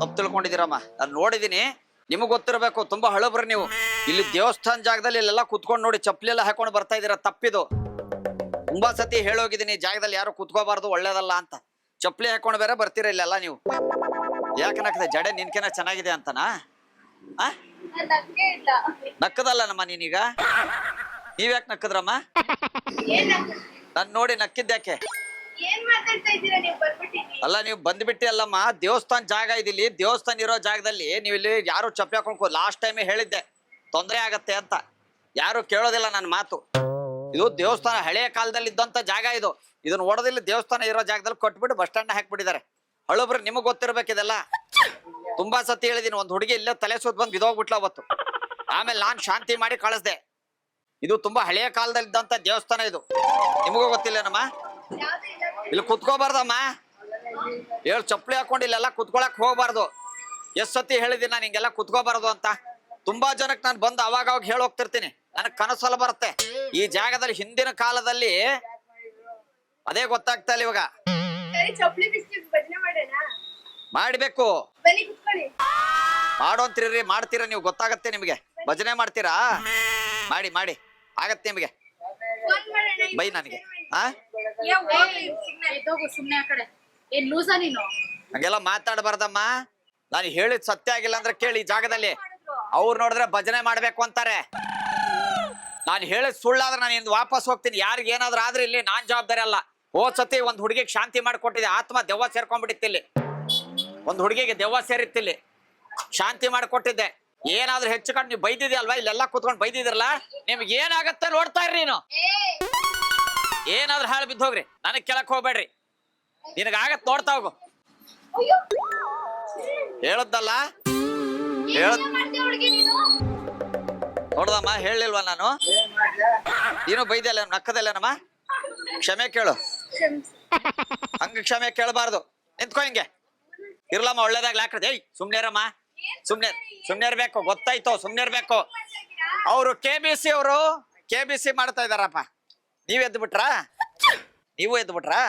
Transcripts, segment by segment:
ತಪ್ಪು ತಿಳ್ಕೊಂಡಿದ್ದೀರಮ್ಮ. ನಾನು ನೋಡಿದೀನಿ, ನಿಮಗ್ ಗೊತ್ತಿರಬೇಕು, ತುಂಬಾ ಹಳಬ್ರು ನೀವು. ಇಲ್ಲಿ ದೇವಸ್ಥಾನ ಜಾಗದಲ್ಲಿ ಇಲ್ಲೆಲ್ಲ ಕುತ್ಕೊಂಡು ನೋಡಿ ಚಪ್ಪಲಿ ಎಲ್ಲ ಹಾಕೊಂಡು ಬರ್ತಾ ಇದೀರ, ತಪ್ಪಿದು. ತುಂಬಾ ಸತಿ ಹೇಳೋಗಿದ್ದೀನಿ ಜಾಗದಲ್ಲಿ ಯಾರು ಕುತ್ಕೋಬಾರ್ದು, ಒಳ್ಳೇದಲ್ಲ ಅಂತ. ಚಪ್ಪಲಿ ಹಾಕೊಂಡು ಬೇರೆ ಬರ್ತೀರ ಇಲ್ಲೆಲ್ಲ ನೀವು. ಯಾಕೆ ನಕ್ಕದೆ? ಜಡೆ ನಿನ್ಕೆನ ಚೆನ್ನಾಗಿದೆ ಅಂತನಾ? ನಕ್ಕದಲ್ಲ ನಮ್ಮ ನೀನೀಗ. ನೀವ್ಯಾಕೆ ನಕ್ಕದ್ರಮ್ಮ? ನನ್ ನೋಡಿ ನಕ್ಕಿದ್ಯಾಕೆ? ಅಲ್ಲ, ನೀವು ಬಂದ್ಬಿಟ್ಟಿ ಅಲ್ಲಮ್ಮ. ದೇವಸ್ಥಾನ ಜಾಗ ಇದಿಲ್ಲಿ, ದೇವಸ್ಥಾನ ಇರೋ ಜಾಗದಲ್ಲಿ ನೀವು ಇಲ್ಲಿ ಯಾರು ಚಪ್ಪಲಿ ಹಾಕೊಂಡು, ಲಾಸ್ಟ್ ಟೈಮೇ ಹೇಳಿದ್ದೆ ತೊಂದರೆ ಆಗತ್ತೆ ಅಂತ. ಯಾರು ಕೇಳೋದಿಲ್ಲ ನನ್ನ ಮಾತು. ಇದು ದೇವಸ್ಥಾನ ಹಳೆಯ ಕಾಲದಲ್ಲಿ ಇದ್ದಂತ ಜಾಗ ಇದು. ಇದನ್ನ ಒಡೆದಿಲ್ಲ, ದೇವಸ್ಥಾನ ಇರೋ ಜಾಗದಲ್ಲಿ ಕೊಟ್ಬಿಟ್ಟು ಬಸ್ ಸ್ಟ್ಯಾಂಡ್ ಹಾಕ್ಬಿಟ್ಟಿದ್ದಾರೆ. ಹಳಬ್ರು ನಿಮಗ್ ಗೊತ್ತಿರ್ಬೇಕಿದೆಲ್ಲ. ತುಂಬಾ ಸತಿ ಹೇಳಿದೀನಿ, ಒಂದ್ ಹುಡುಗಿ ಇಲ್ಲೇ ತಲೆ ಸುತ್ತ ಬಂದು ಬಿದೋಗ್ಬಿಟ್ಲ ಅವತ್ತು. ಆಮೇಲೆ ನಾನ್ ಶಾಂತಿ ಮಾಡಿ ಕಳಿಸ್ದೆ. ಇದು ತುಂಬಾ ಹಳೆಯ ಕಾಲದಲ್ಲಿ ಇದ್ದಂತ ದೇವಸ್ಥಾನ ಇದು, ನಿಮಗೂ ಗೊತ್ತಿಲ್ಲೇನಮ್ಮ? ಇಲ್ಲಿ ಕುತ್ಕೋಬಾರ್ದಮ್ಮ. ಹೇಳು, ಚಪ್ಪಲಿ ಹಾಕೊಂಡು ಇಲ್ಲೆಲ್ಲ ಕುತ್ಕೊಳಕ್ ಹೋಗ್ಬಾರ್ದು. ಎಷ್ಟ್ ಸತಿ ಹೇಳಿದೀನಿ ನಾನು ಹಿಂಗೆಲ್ಲ ಕುತ್ಕೋಬಾರ್ದು ಅಂತ. ತುಂಬಾ ಜನಕ್ಕೆ ನಾನು ಬಂದು ಅವಾಗ ಹೇಳಿ ಹೋಗ್ತಿರ್ತೀನಿ. ನನಗ್ ಕನಸಲ್ಲ ಬರುತ್ತೆ. ಈ ಜಾಗದಲ್ಲಿ ಹಿಂದಿನ ಕಾಲದಲ್ಲಿ ಅದೇ ಗೊತ್ತಾಗ್ತಾ ಇಲ್ಲ ಇವಾಗ. ಮಾಡ್ಬೇಕು, ಮಾಡೋಂತೀರಿ, ಮಾಡ್ತೀರಾ ನೀವು, ಗೊತ್ತಾಗತ್ತೆ ನಿಮ್ಗೆ. ಭಜನೆ ಮಾಡ್ತೀರಾ? ಮಾಡಿ ಮಾಡಿ, ಆಗತ್ತೆ ನಿಮ್ಗೆ. ಬೈ ನನಗೆ. ಹಂಗೆಲ್ಲ ಮಾತಾಡಬಾರ್ದಮ್ಮ. ನಾನು ಹೇಳಿದ್ ಸತ್ಯ ಆಗಿಲ್ಲ ಅಂದ್ರೆ ಕೇಳಿ. ಈ ಜಾಗದಲ್ಲಿ ಅವ್ರು ನೋಡಿದ್ರೆ ಭಜನೆ ಮಾಡ್ಬೇಕು ಅಂತಾರೆ. ನಾನು ಹೇಳಿದ್ ಸುಳ್ಳಾದ್ರೆ ನಾನು ಇಂದು ವಾಪಸ್ ಹೋಗ್ತೀನಿ. ಯಾರಿಗೆ ಏನಾದ್ರು ಆದ್ರೆ ಇಲ್ಲಿ ನಾನ್ ಜವಾಬ್ದಾರಿ ಅಲ್ಲ. ಹೋದ್ ಸತಿ ಒಂದ್ ಹುಡುಗಿಗೆ ಶಾಂತಿ ಮಾಡ್ಕೊಟ್ಟಿದ್ದೆ. ಆತ್ಮ ದೆವ್ವ ಸೇರ್ಕೊಂಡ್ಬಿಟ್ಟಿತ್ತಿಲ್ಲಿ. ಒಂದ್ ಹುಡುಗಿಗೆ ದೆವ್ವ ಸೇರಿತ್ತಿಲ್ಲಿ, ಶಾಂತಿ ಮಾಡ್ಕೊಟ್ಟಿದ್ದೆ. ಏನಾದ್ರೂ ಹೆಚ್ಚು ಕಣ್ಣು ನೀವು ಬೈದಿದ್ದೆ ಅಲ್ವಾ? ಇಲ್ಲೆಲ್ಲ ಕುತ್ಕೊಂಡು ಬೈದಿದ್ರಲ್ಲ, ನಿಮ್ಗೆ ಏನಾಗತ್ತೆ ನೋಡ್ತಾ ಇರ್ರಿ. ನೀನು ಏನಾದ್ರೂ ಹಾಳು ಬಿದ್ದು ಹೋಗ್ರಿ, ನನಗ್ ಕೆಳಕ್ ಹೋಗ್ಬೇಡ್ರಿ. ನಿನಗಾಗತ್ ನೋಡ್ತಾ ಹೋಗು. ಹೇಳದ್ದಲ್ಲ, ನೋಡ್ದಮ್ಮ, ಹೇಳಿಲ್ವಾ ನಾನು? ನೀನು ಬೈದಲ್ಲ, ನಕ್ಕದಲ್ಲೇನಮ್ಮ? ಕ್ಷಮೆ ಕೇಳು. ಹಂಗ ಕ್ಷಮೆ ಕೇಳಬಾರ್ದು. ನಿಂತ್ಕೋ ಹಿಂಗೆ ಇರ್ಲಮ್ಮ, ಒಳ್ಳೇದಾಗ್ಲಿ. ಹಾಕ್ರದೆ. ಏಯ್ ಸುಮ್ನೆ ಇರಮ್ಮ, ಸುಮ್ನೆ ಇರ್ಬೇಕು. ಗೊತ್ತಾಯ್ತು, ಸುಮ್ನೆ ಇರ್ಬೇಕು. ಅವರು KBC ಅವರು KBC ಮಾಡ್ತಾ ಇದಾರಪ್ಪ. ನೀವ್ ಎದ್ದು ಬಿಟ್ರಾ? ನೀವು ಎದ್ದು ಬಿಟ್ರಾ?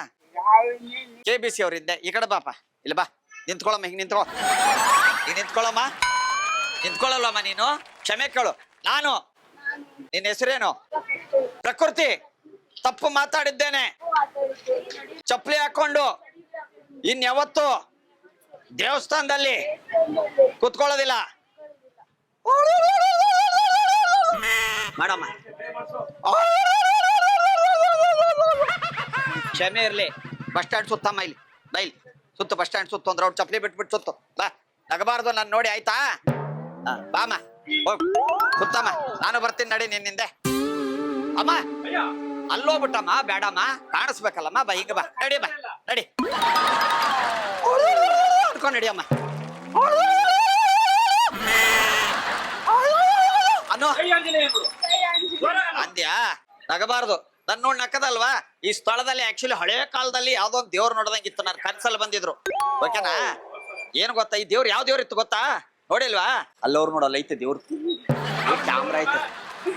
KBC ಅವ್ರು ಇದ್ದೆ. ಈ ಕಡೆ ಬಾಪ, ಇಲ್ಲ ಬಾ, ನಿಂತ್ಕೊಳಮ್ಮ. ಹಿಂಗ್ ನಿಂತ್ಕೊ, ಈಗ ನಿಂತ್ಕೊಳಮ್ಮ. ನಿಂತ್ಕೊಳ್ಳಲ್ವಮ್ಮ ನೀನು? ಕ್ಷಮೆ ಕೇಳು. ನಾನು, ನಿನ್ನ ಹೆಸರೇನು? ಪ್ರಕೃತಿ. ತಪ್ಪು ಮಾತಾಡಿದ್ದೇನೆ. ಚಪ್ಪಲಿ ಹಾಕೊಂಡು ಇನ್ಯಾವತ್ತು ದೇವಸ್ಥಾನದಲ್ಲಿ ಕುತ್ಕೊಳ್ಳೋದಿಲ್ಲ. ಮಾಡಮ್ಮ, ಕ್ಷಮೆ ಇರ್ಲಿ. ಬಸ್ ಸ್ಟ್ಯಾಂಡ್ ಸುತ್ತಮ್ಮ, ಇಲ್ಲಿ ಬೈಲಿ ಸುತ್ತು. ಬಸ್ ಸ್ಟ್ಯಾಂಡ್ ಸುತ್ತು ಅಂದ್ರೆ ಅವ್ರು ಚಪ್ಪಲಿ ಬಿಟ್ಬಿಟ್ಟು ಸುತ್ತು. ಬಾ, ನಗಬಾರ್ದು ನಾನು ನೋಡಿ, ಆಯ್ತಾ? ಬಾಮ್ಮ, ಹೋಗ್ ಸುತ್ತಮ್ಮ. ನಾನು ಬರ್ತೀನಿ, ನಡಿ ನಿನ್ನಿಂದೆ. ಅಮ್ಮ, ಅಲ್ಲೋಗ್ಬಿಟ್ಟಮ್ಮ, ಬೇಡಮ್ಮ, ಕಾಣಿಸ್ಬೇಕಲ್ಲಮ್ಮ. ಬಾ, ಈಗ ಬಾ, ನಡಿ, ಬಾ, ನಡಿ, ಅನ್ಕೊಂಡ್ ನಡಿಯಮ್ಮ. ಅನ್ನು ಅಂದ್ಯಾ? ನಗಬಾರ್ದು. ನನ್ ನೋಡಿ ನಕ್ಕದಲ್ವಾ? ಈ ಸ್ಥಳದಲ್ಲಿ ಆಕ್ಚುಲಿ ಹಳೆ ಕಾಲದಲ್ಲಿ ಯಾವ್ದೋ ಒಂದು ದೇವ್ರು ನೋಡ್ದಂಗಿತ್ತು. ನಾನು ಕನ್ಸಲ್ಲಿ ಬಂದಿದ್ರು. ಓಕೆನಾ? ಏನ್ ಗೊತ್ತಾ, ಈ ದೇವ್ರು ಯಾವ ದೇವ್ರು ಇತ್ತು ಗೊತ್ತಾ? ನೋಡಿಲ್ವಾ? ಅಲ್ಲವ್ರು ನೋಡಲ್ಲ, ಐತೆ ದೇವ್ರು. ಕ್ಯಾಮ್ರಾ ಐತೆ.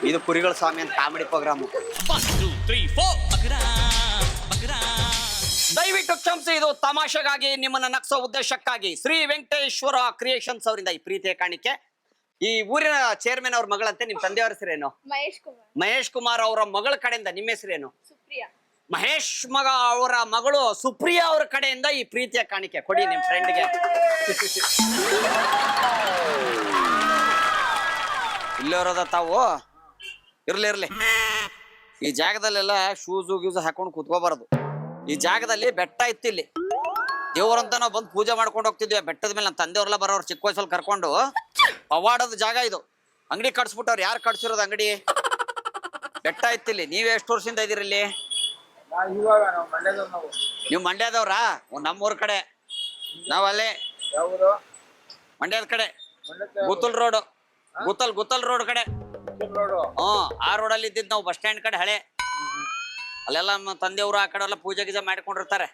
ಇದು ಕುರಿಗಳ ಸ್ವಾಮಿ ಅಂತ ಕಾಮಿಡಿ ಪ್ರೋಗ್ರಾಮ್. ದಯವಿಟ್ಟು ಕ್ಷಮಿಸಿ, ಇದು ತಮಾಷೆಗಾಗಿ, ನಿಮ್ಮನ್ನ ನಕ್ಸೋ ಉದ್ದೇಶಕ್ಕಾಗಿ ಶ್ರೀ ವೆಂಕಟೇಶ್ವರ ಕ್ರಿಯೇಷನ್ಸ್ ಅವರಿಂದ ಈ ಪ್ರೀತಿಯ ಕಾಣಿಕೆ. ಈ ಊರಿನ ಚೇರ್ಮನ್ ಅವ್ರ ಮಗಳಂತೆ. ನಿಮ್ ತಂದೆಯವ್ರ ಹೆಸರೇನು? ಮಹೇಶ್ ಕುಮಾರ್ ಅವರ ಮಗಳ ಕಡೆಯಿಂದ. ನಿಮ್ಮ ಹೆಸರೇನು? ಮಹೇಶ್ ಮಗ ಅವರ ಮಗಳು ಸುಪ್ರಿಯಾ ಅವರ ಕಡೆಯಿಂದ ಈ ಪ್ರೀತಿಯ ಕಾಣಿಕೆ ಕೊಡಿ ನಿಮ್ ಫ್ರೆಂಡ್ಗೆ. ಇಲ್ಲಿರೋದ ತಾವು? ಇರ್ಲಿ. ಈ ಜಾಗದಲ್ಲೆಲ್ಲ ಶೂಸು ಗೀಸು ಹಾಕೊಂಡು ಕುತ್ಕೋಬಾರದು. ಈ ಜಾಗದಲ್ಲಿ ಬೆಟ್ಟ ಇತ್ತು. ಇಲ್ಲಿ ದೇವ್ರಂತ ನಾವು ಬಂದು ಪೂಜೆ ಮಾಡ್ಕೊಂಡು ಹೋಗ್ತಿದ್ವಿ. ಬೆಟ್ಟದ ಮೇಲೆ ನಮ್ಮ ತಂದೆಯವ್ರೆಲ್ಲ ಬರೋರು ಚಿಕ್ಕ ವಯಸ್ಸಲ್ಲಿ ಕರ್ಕೊಂಡು. ಪವಾಡದ ಜಾಗ ಇದು. ಅಂಗಡಿ ಕಟ್ಸ್ಬಿಟ್ಟವ್ರು. ಯಾರು ಕಟ್ಸಿರೋದು ಅಂಗಡಿ? ಬೆಟ್ಟ ಇತ್ತಿಲ್ಲಿ. ನೀವ್ ಎಷ್ಟು ವರ್ಷದಿಂದ ಇದೀರಿ ಇಲ್ಲಿ? ನೀವು ಮಂಡ್ಯದವ್ರಾ? ನಮ್ಮೂರ್ ಕಡೆ. ನಾವಲ್ಲೇ ಮಂಡ್ಯದ ಕಡೆ, ಗುತ್ತಲ್ ರೋಡ್, ಗುತ್ತಲ್ ರೋಡ್ ಕಡೆ. ಆ ರೋಡಲ್ಲಿ ಇದ್ದಿದ್ ನಾವು, ಬಸ್ ಸ್ಟ್ಯಾಂಡ್ ಕಡೆ ಹಳೆ. ಅಲ್ಲೆಲ್ಲ ನಮ್ಮ ತಂದೆಯವರು ಆ ಕಡೆ ಎಲ್ಲ ಪೂಜೆ ಗೀಜೆ ಮಾಡ್ಕೊಂಡಿರ್ತಾರೆ.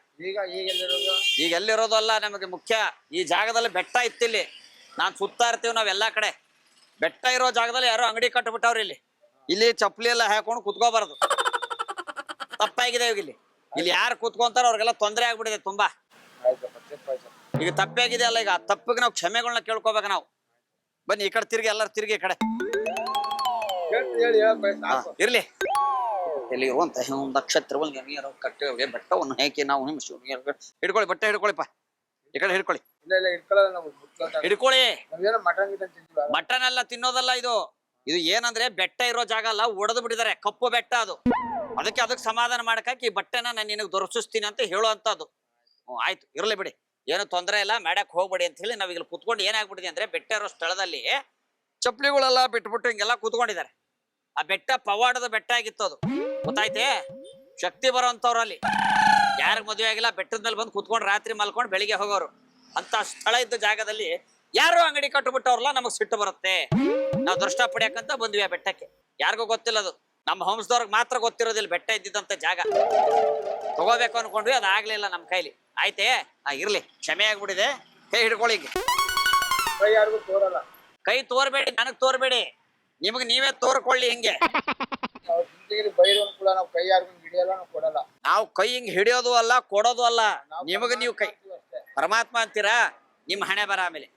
ಈಗ ಎಲ್ಲಿರೋದಲ್ಲ ನಮಗೆ ಮುಖ್ಯ. ಈ ಜಾಗದಲ್ಲಿ ಬೆಟ್ಟ ಇತ್ತಿಲ್ಲಿ. ನಾನ್ ಸುತ್ತಾ ಇರ್ತೀವಿ ನಾವೆಲ್ಲಾ ಕಡೆ. ಬೆಟ್ಟ ಇರೋ ಜಾಗದಲ್ಲಿ ಯಾರೋ ಅಂಗಡಿ ಕಟ್ಬಿಟ್ಟವ್ರಿ. ಇಲ್ಲಿ ಚಪ್ಪಲಿ ಎಲ್ಲ ಹಾಕೊಂಡು ಕುತ್ಕೋಬಾರದು. ತಪ್ಪಾಗಿದೆ ಇಲ್ಲಿ. ಇಲ್ಲಿ ಯಾರು ಕೂತ್ಕೊಂತಾರ ಅವ್ರಿಗೆಲ್ಲ ತೊಂದರೆ ಆಗ್ಬಿಟ್ಟಿದೆ ತುಂಬಾ. ಈಗ ತಪ್ಪಾಗಿದೆ ಅಲ್ಲ, ಈಗ ಆ ತಪ್ಪಿಗೆ ನಾವು ಕ್ಷಮೆಗಳನ್ನ ಕೇಳ್ಕೊಬೇಕು ನಾವು. ಬನ್ನಿ ಈ ಕಡೆ ತಿರ್ಗಿ, ಎಲ್ಲರೂ ತಿರ್ಗಿ ಈ ಕಡೆ. ಇರ್ಲಿ ಎಲ್ಲಿ ಇರುವಂತ ನಕ್ಷತ್ರಗಳು ಕಟ್ಟೆ ಬೆಟ್ಟವನ್ನು ಹೇಗೆ ನಾವು ಹಿಡ್ಕೊಳ್ಳಿ, ಬಟ್ಟೆ ಹಿಡ್ಕೊಳ್ಳಿಪ್ಪ, ಈ ಕಡೆ ಹಿಡ್ಕೊಳ್ಳಿ, ಹಿಡ್ಕೊಳ್ಳಿ. ಮಟನ್ ಎಲ್ಲ ತಿನ್ನೋದಲ್ಲ ಇದು. ಇದು ಏನಂದ್ರೆ ಬೆಟ್ಟ ಇರೋ ಜಾಗ ಅಲ್ಲ, ಒಡೆದು ಬಿಟ್ಟಿದ್ದಾರೆ, ಕಪ್ಪು ಬೆಟ್ಟ ಅದು. ಅದಕ್ಕೆ ಸಮಾಧಾನ ಮಾಡಕಾಕಿ ಈ ಬಟ್ಟೆನ ನಾನು ನಿನಗೆ ದೊರಕಿಸ್ತೀನಿ ಅಂತ ಹೇಳುವಂತದ್ದು. ಆಯ್ತು, ಇರ್ಲಿ ಬಿಡಿ, ಏನು ತೊಂದರೆ ಇಲ್ಲ, ಮಾಡಕ್ ಹೋಗ್ಬೇಡಿ ಅಂತ ಹೇಳಿ ನಾವೀಗ ಕುತ್ಕೊಂಡು ಏನಾಗ್ಬಿಟ್ಟಿದೆ ಅಂದ್ರೆ, ಬೆಟ್ಟ ಇರೋ ಸ್ಥಳದಲ್ಲಿ ಚಪ್ಪಲಿಗಳೆಲ್ಲ ಬಿಟ್ಬಿಟ್ಟು ಹಿಂಗೆಲ್ಲ ಕೂತ್ಕೊಂಡಿದ್ದಾರೆ. ಆ ಬೆಟ್ಟ ಪವಾಡದ ಬೆಟ್ಟ ಆಗಿತ್ತು ಅದು, ಗೊತ್ತಾಯ್ತೆ? ಶಕ್ತಿ ಬರೋಂಥವ್ರಲ್ಲಿ ಯಾರಿಗ ಮದುವೆ ಆಗಿಲ್ಲ ಬೆಟ್ಟದ ಮೇಲೆ ಬಂದು ಕೂತ್ಕೊಂಡು ರಾತ್ರಿ ಮಲ್ಕೊಂಡು ಬೆಳಿಗ್ಗೆ ಹೋಗೋರು. ಅಂತ ಸ್ಥಳ ಇದ್ದ ಜಾಗದಲ್ಲಿ ಯಾರು ಅಂಗಡಿ ಕಟ್ಟುಬಿಟ್ಟವ್ರಲ್ಲ, ನಮಗ್ ಸಿಟ್ಟು ಬರುತ್ತೆ. ನಾವು ದೃಷ್ಟ ಪಡಿಯಕಂತ ಬಂದ್ವಿ ಆ ಬೆಟ್ಟಕ್ಕೆ. ಯಾರಿಗೂ ಗೊತ್ತಿಲ್ಲ ಅದು, ನಮ್ಮ ಹಂಸದವ್ರಿಗೆ ಮಾತ್ರ ಗೊತ್ತಿರೋದಿಲ್ಲ ಬೆಟ್ಟ ಇದ್ದಿದ್ದಂತ ಜಾಗ. ತಗೋಬೇಕು ಅನ್ಕೊಂಡ್ವಿ, ಅದಾಗ್ಲಿಲ್ಲ ನಮ್ಮ ಕೈಲಿ. ಆಯ್ತೇ, ಇರ್ಲಿ, ಕ್ಷಮೆ ಆಗ್ಬಿಟ್ಟಿದೆ. ಕೈ ಹಿಡ್ಕೊಳ್ಳಿ, ಕೈ ತೋರ್ಬೇಡಿ, ನನಗ್ ತೋರ್ಬೇಡಿ, ನಿಮಗ್ ನೀವೇ ತೋರ್ಕೊಳ್ಳಿ. ಹಿಂಗೆ ನಾವು ಕೈ ಹಿಂಗ್ ಹಿಡಿಯೋದು ಅಲ್ಲ, ಕೊಡೋದು ಅಲ್ಲ. ನಿಮಗ ನೀವು ಕೈ ಪರಮಾತ್ಮ ಅಂತೀರಾ, ನಿಮ್ ಹಣೆ ಬರ. ಆಮೇಲೆ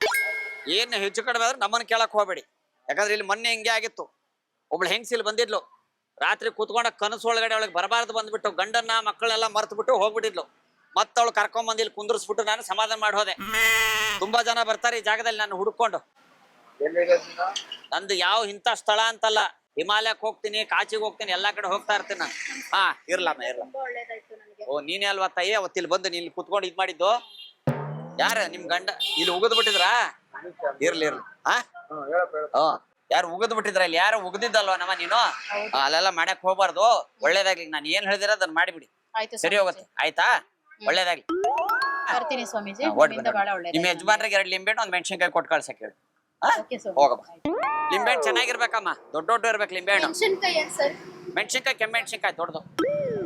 ಏನ್ ಹೆಚ್ಚು ಕಡಿಮೆ ಆದ್ರೆ ನಮ್ಮನ್ನ ಕೇಳಕ್ ಹೋಗ್ಬೇಡಿ. ಯಾಕಂದ್ರೆ ಇಲ್ಲಿ ಮೊನ್ನೆ ಹಿಂಗೆ ಆಗಿತ್ತು. ಒಬ್ಳು ಹೆಂಗ್ಸಿಲ್ ಬಂದಿದ್ಲು, ರಾತ್ರಿ ಕೂತ್ಕೊಂಡ ಕನಸು ಒಳಗಡೆ ಒಳಗೆ ಬರಬಾರ್ದು ಬಂದ್ಬಿಟ್ಟು ಗಂಡನ್ನ ಮಕ್ಕಳೆಲ್ಲ ಮರ್ತು ಬಿಟ್ಟು ಹೋಗ್ಬಿಟ್ಟಿದ್ಲು. ಮತ್ತವಳು ಕರ್ಕೊಂಡ್ ಬಂದಿಲ್ಲಿ ಕುಂದ್ರಿಸ್ಬಿಟ್ಟು ನಾನು ಸಮಾಧಾನ ಮಾಡಿ ಹೋದೆ. ತುಂಬಾ ಜನ ಬರ್ತಾರೆ ಈ ಜಾಗದಲ್ಲಿ ನಾನು ಹುಡ್ಕೊಂಡು. ನಂದು ಯಾವ ಇಂಥ ಸ್ಥಳ ಅಂತಲ್ಲ, ಹಿಮಾಲಯಕ್ಕೆ ಹೋಗ್ತೀನಿ, ಕಾಚಿಗೆ ಹೋಗ್ತೀನಿ, ಎಲ್ಲಾ ಕಡೆ ಹೋಗ್ತಾ ಇರ್ತೀನಿ ನಾನು. ಇರ್ಲಮ್ಮ. ಓ, ನೀನೇ ಅಲ್ವಾ ತಾಯಿ ಅವತ್ತಿಲ್ಲಿ ಬಂದು ನೀನ್ ಕುತ್ಕೊಂಡು ಇದ್ ಮಾಡಿದ್ದು? ಯಾರ ನಿಮ್ ಗಂಡ ಇಲ್ಲಿ ಉಗದ್ ಬಿಟ್ಟಿದ್ರಾ? ಇರ್ಲಿ. ಯಾರು ಉಗದ್ ಬಿಟ್ಟಿದ್ರ? ಇಲ್ಲಿ ಯಾರು ಉಗದಿದ್ದಲ್ವಾ ನಮ್ಮ ನೀನು? ಅಲ್ಲೆಲ್ಲ ಮಾಡಕ್ ಹೋಗ್ಬಾರ್ದು. ಒಳ್ಳೇದಾಗ್ಲಿ, ನಾನು ಏನ್ ಹೇಳಿದಿರ ಅದನ್ನ ಮಾಡಿಬಿಡಿ, ಸರಿ ಹೋಗುತ್ತೆ. ಆಯ್ತಾ? ಒಳ್ಳೇದಾಗ್ಲಿ. ನಿಮ್ ಯಜಮಾನ್ರಿಗೆ 2 ಲಿಂಬೆ ಒಂದ್ ಮೆಣಸಿನ್ಕಾಯಿ ಕೊಟ್ಟು ಕಳ್ಸಕ್ ಹೇಳಿ. ಹೋಗಮ್ಮ. ಲಿಂಬೆ ಚೆನ್ನಾಗಿರ್ಬೇಕಮ್ಮ, ದೊಡ್ಡ ಇರ್ಬೇಕು ಲಿಂಬೆ ಹಣ್ಣು. ಮೆಣಸಿನ್ಕಾಯಿ, ಕೆಮ್ಮೆಣಸಿನ್ಕಾಯಿ ದೊಡ್ಡದು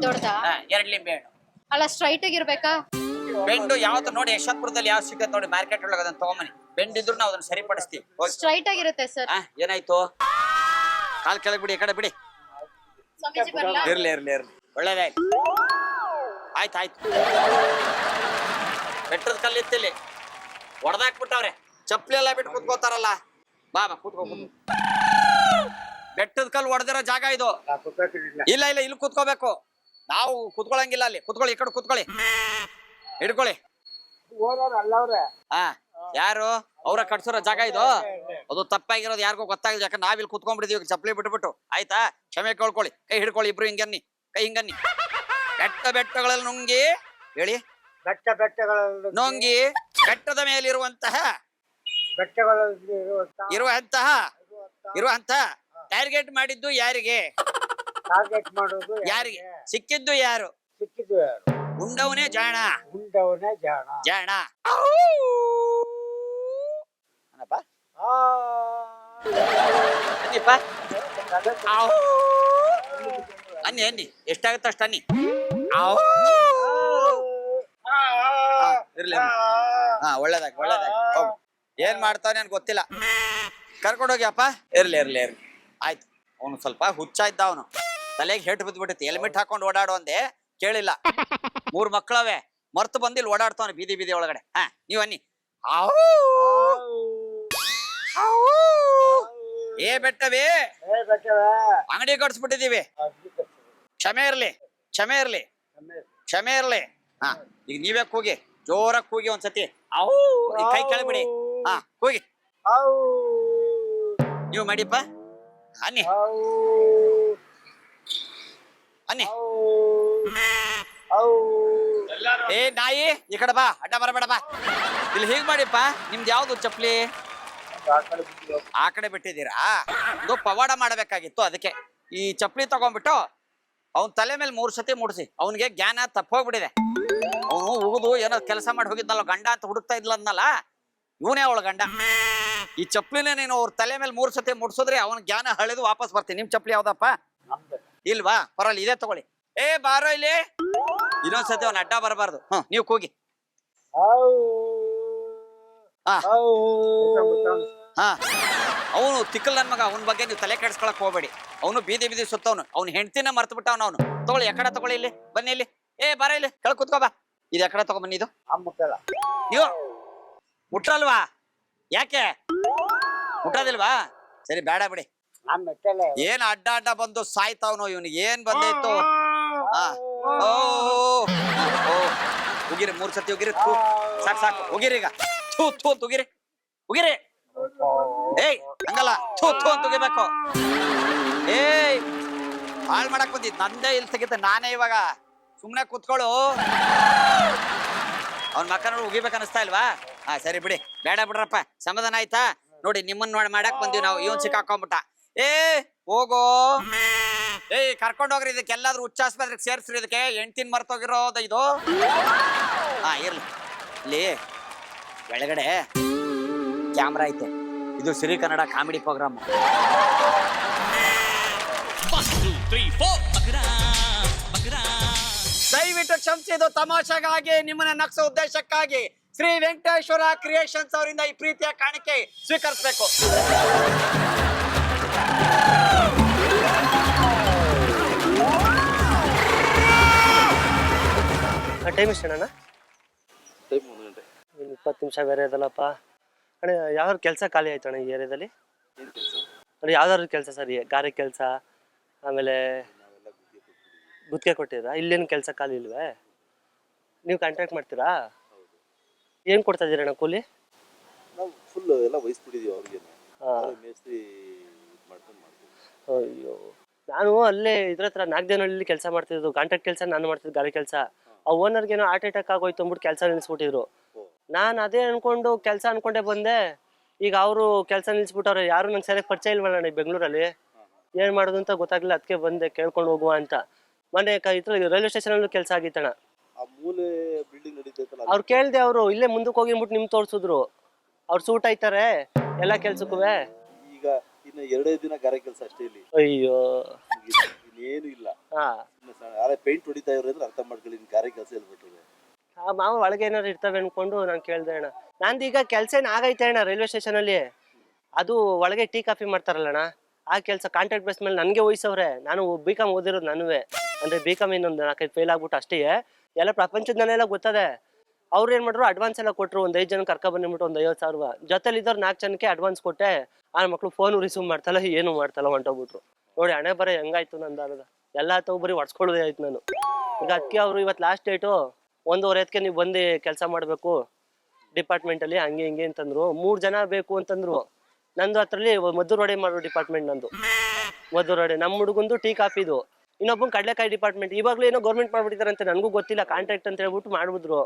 2 ಲಿಂಬೆ ಹಣ್ಣು. ಅಲ್ಲ, ಸ್ಟ್ರೈಟ್ ಆಗಿರ್ಬೇಕಾ? ಬೆಂಡು ಯಾವ್ದು ನೋಡಿ, ಯಶವಂತಪುರದಲ್ಲಿ ಯಾವ ಸಿಗತ್ತೆ ನೋಡಿ, ಮಾರ್ಕೆಟ್ ಒಳಗೆ ಅದನ್ನ ತಗೊಂಬನಿ. ಬೆಂಡ್ ಇದ್ರು ನಾವು ಅದನ್ನ ಸರಿಪಡಿಸ್ತೀವಿ. ಸ್ಟ್ರೈಟ್ ಆಗಿರುತ್ತೆ ಸರ್. ಏನಾಯ್ತು? ಕಾಲ್ ಕೆಳಗ್ ಬಿಡಿ, ಈ ಕಡೆ ಬಿಡಿ. ಇರ್ಲಿ. ಒಳ್ಳೇದಾಯ್ತು. ಆಯ್ತು. ಬೆಟ್ಟದ ಕಲ್ಲಿತ್ತಿಲ್ಲಿ ಹೊಡೆದಾಕ್ಬಿಟ್ಟವ್ರೆ. ಚಪ್ಪಲಿ ಎಲ್ಲ ಬಿಟ್ಟು ಕುತ್ಕೋತಾರಲ್ಲ. ಬಾ ಕೂತ್ಕೋ. ಬೆಟ್ಟದ ಕಲ್ಲು ಹೊಡೆದಿರೋ ಜಾಗ ಇದು. ಇಲ್ಲ, ಇಲ್ಲಿ ಕುತ್ಕೋಬೇಕು. ನಾವು ಕುತ್ಕೊಳಂಗಿಲ್ಲ. ಅಲ್ಲಿ ಕುತ್ಕೊಳ್ಳಿ, ಈ ಕಡೆ ಕುತ್ಕೊಳ್ಳಿ, ಹಿಡ್ಕೊಳ್ಳಿ. ಯಾರು ಅವ್ರ ಕಟ್ಸಿರೋ ಜಾಗ ಇದು? ಅದು ತಪ್ಪಾಗಿರೋದು ಯಾರಿಗೂ ಗೊತ್ತಾಗಿಲ್ಲ. ಯಾಕಂದ್ರೆ ನಾವಿಲ್ಲಿ ಕುತ್ಕೊಂಡ್ಬಿಟ್ಟಿದೀವಿ ಚಪ್ಪಲಿ ಬಿಟ್ಬಿಟ್ಟು. ಆಯ್ತಾ? ಕ್ಷಮೆ ಕೇಳ್ಕೊಳ್ಳಿ. ಕೈ ಹಿಡ್ಕೊಳ್ಳಿ, ಇಬ್ರು ಹಿಂಗನ್ನಿ, ಕೈ ಹಿಂಗನ್ನಿ. ಬೆಟ್ಟಗಳಲ್ಲಿ ನುಂಗಿ ಹೇಳಿ, ಬೆಟ್ಟಗಳಲ್ಲಿ ನುಂಗಿ ಬೆಟ್ಟದ ಮೇಲಿರುವಂತಹ ಇರುವಂತಹ ಟಾರ್ಗೆಟ್ ಮಾಡಿದ್ದು ಯಾರಿಗೆ? ಯಾರಿಗೆ ಸಿಕ್ಕಿದ್ದು? ಯಾರು ಉಂಡವನೇ ಜಾಣ. ಅನ್ನಿ ಎಷ್ಟಾಗುತ್ತೆ ಅಷ್ಟು ಅನ್ನಿ. ಒಳ್ಳೇದಾಗಿ ಹೋಗು. ಏನ್ ಮಾಡ್ತಾನೆ ಅಂತ ಗೊತ್ತಿಲ್ಲ, ಕರ್ಕೊಂಡೋಗ್ಯಪ್ಪ. ಇರ್ಲಿ. ಆಯ್ತು. ಅವನು ಸ್ವಲ್ಪ ಹುಚ್ಚ ಇದ್ದ, ಅವನು ತಲೆಗೆ ಹೇಟ್ ಬಿದ್ಬಿಟ್ಟಿತ್ತು. ಹೆಲ್ಮೆಟ್ ಹಾಕೊಂಡು ಓಡಾಡು ಅಂದೆ, ಕೇಳಿಲ್ಲ. 3 ಮಕ್ಕಳವೆ, ಮರ್ತು ಬಂದಿಲ್ಲಿ ಓಡಾಡ್ತಾವನೆ ಬೀದಿ ಒಳಗಡೆ. ನೀವ್ ಅನ್ನಿ. ಏ ಬೆಟ್ಟವೇ, ಅಂಗಡಿ ಕಟ್ಸ್ಬಿಟ್ಟಿದೀವಿ. ಕ್ಷಮೆ ಇರ್ಲಿ. ಈಗ ನೀವೇ ಕೂಗಿ, ಜೋರಾಗಿ ಕೂಗಿ ಒಂದ್ಸತಿ. ಕೈ ಕೆಳಬಿಡಿ. ಕೂಗಿ ನೀವು ಮಾಡಿಪ್ಪ. ಅನ್ನಿ. ಏ ನಾಯಿ, ಈ ಕಡೆ ಬಾ, ಅಡ್ಡ ಬರಬೇಡ ಬಾ. ಇಲ್ಲಿ ಹೀಗ್ ಮಾಡಿಪ್ಪ. ನಿಮ್ದು ಯಾವ್ದು ಚಪ್ಪಲಿ? ಆ ಕಡೆ ಬಿಟ್ಟಿದ್ದೀರಾ? ಅದು ಪವಾಡ ಮಾಡಬೇಕಾಗಿತ್ತು. ಅದಕ್ಕೆ ಈ ಚಪ್ಪಲಿ ತಗೊಂಡ್ಬಿಟ್ಟು ಅವನ್ ತಲೆ ಮೇಲೆ 3 ಸತಿ ಮುಡ್ಸಿ. ಅವನಿಗೆ ಜ್ಞಾನ ತಪ್ಪೋಗ್ಬಿಟ್ಟಿದೆ. ಅವನು ಉಗಿದು ಏನೋ ಕೆಲಸ ಮಾಡಿ ಹೋಗಿದ್ನಲ್ಲ, ಗಂಡ ಅಂತ ಹುಡುಕ್ತಾ ಇದ್ಲನ್ನಲ್ಲ, ಇವನೇ ಅವಳ ಗಂಡ. ಈ ಚಪ್ಪಲಿನ ನೀನು ಅವ್ರ ತಲೆ ಮೇಲೆ 3 ಸತಿ ಮುಡ್ಸಿದ್ರೆ ಅವನ ಜ್ಞಾನ ಹಳೆದು ವಾಪಸ್ ಬರ್ತೀನಿ. ನಿಮ್ ಚಪ್ಪಲಿ ಯಾವ್ದಪ್ಪ? ಇಲ್ವಾ? ಪರವಾಗಿಲ್ಲ, ಇದೇ ತಗೊಳ್ಳಿ. ಏ ಬಾರೋ ಇಲ್ಲಿ. ಇನ್ನೊಂದ್ಸತಿ ಅವನ ಅಡ್ಡ ಬರಬಾರ್ದು. ನೀವು ಕೂಗಿ. ಅವನು ತಿಕ್ಕಲ್ ನನ್ ಮಗ, ಅವನ ಬಗ್ಗೆ ನೀವು ತಲೆ ಕೆಡಿಸ್ಕೊಳಕ್ ಹೋಗ್ಬೇಡಿ. ಅವನು ಬೀದಿ ಸುತ್ತವನು. ಅವ್ನ ಹೆಂಡತಿನ ಮರ್ತು ಬಿಟ್ಟವನು. ಅವನು ತಗೊಳ್ಳಿ, ಎಕಡೆ ತಗೊಳ್ಳಿ. ಇಲ್ಲಿ ಬನ್ನಿ, ಇಲ್ಲಿ. ಏ ಬಾರ ಇಲ್ಲಿ, ಕೆಳ ಕುತ್ಕೋ ಬಾ. ಇದು ಎಕಡೆ ತಗೊಂಬನ್ನಿ. ಇದು ನೀವು ಮುಟ್ರಲ್ವಾ? ಯಾಕೆ ಮುಟ್ಟೋದಿಲ್ವಾ? ಸರಿ ಬೇಡ ಬಿಡಿ. ಏನ್ ಅಡ್ಡ ಅಡ್ಡ ಬಂದು ಸಾಯ್ತಾವ್ನು ಇವನಿಗೆ ಏನ್ ಬಂದಿತ್ತು? ಓ ಉಗಿರಿ 3 ಸತಿ ಉಗಿರಿ. ಸಾಕು ಸಾಕು ಉಗಿರಿ ಈಗ. ಥೂ ಥೂ ಅಂತ ಉಗಿರಿ ಉಗಿರಿ. ಏಯ್ ಹಂಗಲ್ಲ, ಥೂ ಥೂ ಅಂತ ಉಗಿಬೇಕು. ಏಯ್ ಹಾಳ್ ಮಾಡಕ್ ಬಂದಿದ್ ನಂದೇ ಇಲ್ಲಿ ತೆಗಿತೆ ನಾನೇ ಇವಾಗ. ಸುಮ್ನೆ ಕೂತ್ಕೊಳ್ಳು. ಅವ್ನ ಮಕ್ಕ ನೋಡಿ ಉಗಿಬೇಕು ಅನಿಸ್ತಾ ಇಲ್ವಾ? ಸರಿ ಬಿಡಿ, ಬೇಡ ಬಿಡ್ರಪ್ಪ, ಸಮಾಧಾನ ಆಯ್ತಾ? ನೋಡಿ ನಿಮ್ಮನ್ನ ನೋಡಿ ಮಾಡಕ್ ಬಂದಿವಿ ನಾವು. ಇವನ್ ಸಿಕ್ಕಾಕೊಂಬಿಟ್ಟ. ಏ ಹೋಗೋ, ಏಯ್ ಕರ್ಕೊಂಡ್ ಹೋಗ್ರಿ. ಇದಕ್ಕೆ ಎಲ್ಲಾದ್ರೂ ಹುಚ್ಚಾಸ್ಪತ್ರೆಗೆ ಸೇರ್ಸ್ರಿ. ಇದಕ್ಕೆ ಹೆಂಡ್ತಿನ ಮರ್ತೋಗಿರೋದು ಇದು. ಇರ್ಲಿ. ಇಲ್ಲಿ ಒಳಗಡೆ ಕ್ಯಾಮ್ರಾ ಐತೆ. ಇದು ಸಿರಿ ಕನ್ನಡ ಕಾಮಿಡಿ ಪ್ರೋಗ್ರಾಮ್. ದಯವಿಟ್ಟು ಕ್ಷಮಿಸಿ, ಇದು ತಮಾಷೆಗಾಗಿ, ನಿಮ್ಮನ್ನ ನಗ್ಸೋ ಉದ್ದೇಶಕ್ಕಾಗಿ ಶ್ರೀ ವೆಂಕಟೇಶ್ವರ ಕ್ರಿಯೇಷನ್ಸ್ ಅವರಿಂದ ಈ ಪ್ರೀತಿಯ ಕಾಣಿಕೆ ಸ್ವೀಕರಿಸಬೇಕು. ಟೈಮ್ ಎಷ್ಟು ಅಣ್ಣ? 20 ನಿಮಿಷ ಬೇರೆ ಇದಲ್ಲಪ್ಪ ಅಣ್ಣ. ಯಾವ್ದಾದ್ರು ಕೆಲಸ ಖಾಲಿ ಆಯ್ತು ಅಣ್ಣ ಈ ಏರಿಯಾದಲ್ಲಿ? ಅಣ್ಣ ಯಾವ್ದಾದ್ರು ಕೆಲಸ ಸರಿ, ಗಾರೆ ಕೆಲಸ, ಆಮೇಲೆ ಗುತ್ತಿಗೆ ಕೊಟ್ಟಿರಾ? ಇಲ್ಲೇನು ಕೆಲಸ ಖಾಲಿ ಇಲ್ವೇ? ನೀವು ಕಾಂಟ್ರಾಕ್ಟ್ ಮಾಡ್ತೀರಾ? ಏನು ಕೊಡ್ತಾ ಇದ್ದೀರ ಅಣ್ಣ ಕೂಲಿ? ನಾವು ಫುಲ್ ಎಲ್ಲ ವಹಿಸ್ಬಿಟ್ಟಿದೀವಿ ಅವ್ರಿಗೆ. ಮೇಸ್ತ್ರಿ ಮಾಡ್ಕೊಂಡು ಮಾಡ್ತೀವಿ. ಅಯ್ಯೋ, ನಾನು ಅಲ್ಲೇ ಇದ್ರ ಹತ್ರ ನಾಗದೇನಹಳ್ಳಿ ಕೆಲಸ ಮಾಡ್ತಿದ್ದು. ಕಾಂಟ್ರಾಕ್ಟ್ ಕೆಲಸ ನಾನು ಮಾಡ್ತಿದ್ದು, ಗಾರೆ ಕೆಲಸ. ಆ ಓನರ್ಗೇನೋ ಹಾರ್ಟ್ ಅಟ್ಯಾಕ್ ಆಗೋಯ್ತು ಅಂದ್ಬಿಟ್ಟು ಕೆಲಸ ನಿಲ್ಲಿಸ್ಬಿಟ್ಟಿದ್ರು. ನಾನು ಅದೇ ಅನ್ಕೊಂಡು ಕೆಲಸ ಅನ್ಕೊಂಡೆ ಬಂದೆ. ಈಗ ಅವರು ಕೆಲಸ ನಿಲ್ಲಿಸ್ಬಿಟ್ಟವ್ರೆ. ಯಾರು ನಂಗೆ ಸರಿಯಾಗಿ ಪರಿಚಯ ಇಲ್ವಲ್ಲ ಈ ಬೆಂಗಳೂರಲ್ಲಿ. ಏನು ಮಾಡೋದು ಅಂತ ಗೊತ್ತಾಗಲಿಲ್ಲ. ಅದಕ್ಕೆ ಬಂದೆ ಕೇಳ್ಕೊಂಡು ಹೋಗುವ ಅಂತ. ಮೊನ್ನೆ ರೈಲ್ವೆ ಸ್ಟೇಷನಲ್ಲೂ ಕೆಲಸ ಆಗಿತ್ತಣ್ಣ. ಆ ಮೂಲೆ ಬಿಲ್ಡಿಂಗ್ ನಡೀತೈತಲ್ಲ, ಅವ್ರು ಕೇಳ್ದೆ, ಅವರು ಇಲ್ಲೇ ಮುಂದಕ್ಕೆ ಹೋಗಿ ಅಂದ್ಬಿಟ್ಟು ನಿಮ್ಗೆ ತೋರಿಸಿದ್ರು. ಅವ್ರು ಸೂಟ್ ಆಯ್ತಾರೆ ಎಲ್ಲ ಕೆಲ್ಸಕ್ಕೂ. ಈಗ ಇನ್ನು 2 ದಿನ ಗಾರೆ ಕೆಲಸ ಅಷ್ಟೇ ಇಲ್ಲಿ. ಅಯ್ಯೋ ಇನ್ನೇನು ಇಲ್ಲ. ಹಾ, ಪೇಂಟ್ ಹೊಡಿತಾ ಇವ್ರೆ ಅಂದ್ರೆ ಅರ್ಥ ಮಾಡ್ಕೊಳ್ಳಿ, ಗಾರೆ ಕೆಲಸ ಹೇಳ್ಬಿಟ್ರು. ಆ ಮಾವ ಒಳಗೆ ಏನಾರು ಇರ್ತವೆ ಅನ್ಕೊಂಡು ನಾನು ಕೇಳ್ದೆ ಅಣ್ಣ. ನಂದು ಈಗ ಕೆಲಸ ಏನು ಆಗೈತೆ ಅಣ್ಣ ರೈಲ್ವೆ ಸ್ಟೇಷನಲ್ಲಿ. ಅದು ಒಳಗೆ ಟೀ ಕಾಫಿ ಮಾಡ್ತಾರಲ್ಲಣ್ಣ, ಆ ಕೆಲಸ ಕಾಂಟ್ರಾಕ್ಟ್ ಬೇಸ್ ಮೇಲೆ ನನಗೆ ವಹಿಸವ್ರೆ. ನಾನು B.Com ಓದಿರೋದು ನಾನುವೆ. ಅಂದರೆ B.Com ಇನ್ನೊಂದು 4-5 ಫೇಲ್ ಆಗ್ಬಿಟ್ಟು ಅಷ್ಟೇ. ಎಲ್ಲ ಪ್ರಪಂಚದಲ್ಲೆಲ್ಲ ಗೊತ್ತದೆ. ಅವ್ರು ಏನು ಮಾಡಿದ್ರು, ಅಡ್ವಾನ್ಸ್ ಎಲ್ಲ ಕೊಟ್ಟರು. ಒಂದು 5 ಜನ ಕರ್ಕೊಬಂದ್ಬಿಟ್ಟು ಒಂದು 50,000. ಜೊತೆಲಿ ಇದ್ದವ್ರು 4 ಜನಕ್ಕೆ ಅಡ್ವಾನ್ಸ್ ಕೊಟ್ಟೆ. ಆ ಮಕ್ಳು ಫೋನ್ ರಿಸೀವ್ ಮಾಡ್ತಲ್ಲ, ಏನು ಮಾಡ್ತಲ್ಲ, ಹೊಂಟೋಗ್ಬಿಟ್ರು. ನೋಡಿ ಹಣೆ ಬರ ಹೆಂಗಾಯ್ತು ನಂದು ಅನ್ನೋದು. ಎಲ್ಲ ತಗೋ ಬರೀ ಹೊಡ್ಸ್ಕೊಳ್ಳೋದೇ ಆಯ್ತು ನಾನು. ಈಗ ಅದಕ್ಕೆ ಅವರು ಇವತ್ತು ಲಾಸ್ಟ್ ಡೇಟು 1:30ಕ್ಕೆ ನೀವು ಬಂದು ಕೆಲಸ ಮಾಡಬೇಕು ಡಿಪಾರ್ಟ್ಮೆಂಟಲ್ಲಿ, ಹಂಗೆ ಹಿಂಗೆ ಅಂತಂದ್ರು. 3 ಜನ ಬೇಕು ಅಂತಂದ್ರು. ನಂದು ಹತ್ರಲ್ಲಿ ಮದ್ದೂರು ವಡೆ ಮಾಡೋ ಡಿಪಾರ್ಟ್ಮೆಂಟ್ ನಂದು. ಮದ್ದೂರು ವಡೆ ನಮ್ಮ ಹುಡುಗಂದು ಟೀ ಕಾಫಿದು. ಇನ್ನೊಬ್ಬನ ಕಡಲೆಕಾಯಿ ಡಿಪಾರ್ಟ್ಮೆಂಟ್. ಇವಾಗಲೂ ಏನೋ ಗೌರ್ಮೆಂಟ್ ಮಾಡ್ಬಿಟ್ಟಿದಾರಂತೆ, ನನಗೂ ಗೊತ್ತಿಲ್ಲ. ಕಾಂಟ್ರಾಕ್ಟ್ ಅಂತ ಹೇಳ್ಬಿಟ್ಟು ಮಾಡ್ಬಿಟ್ರು.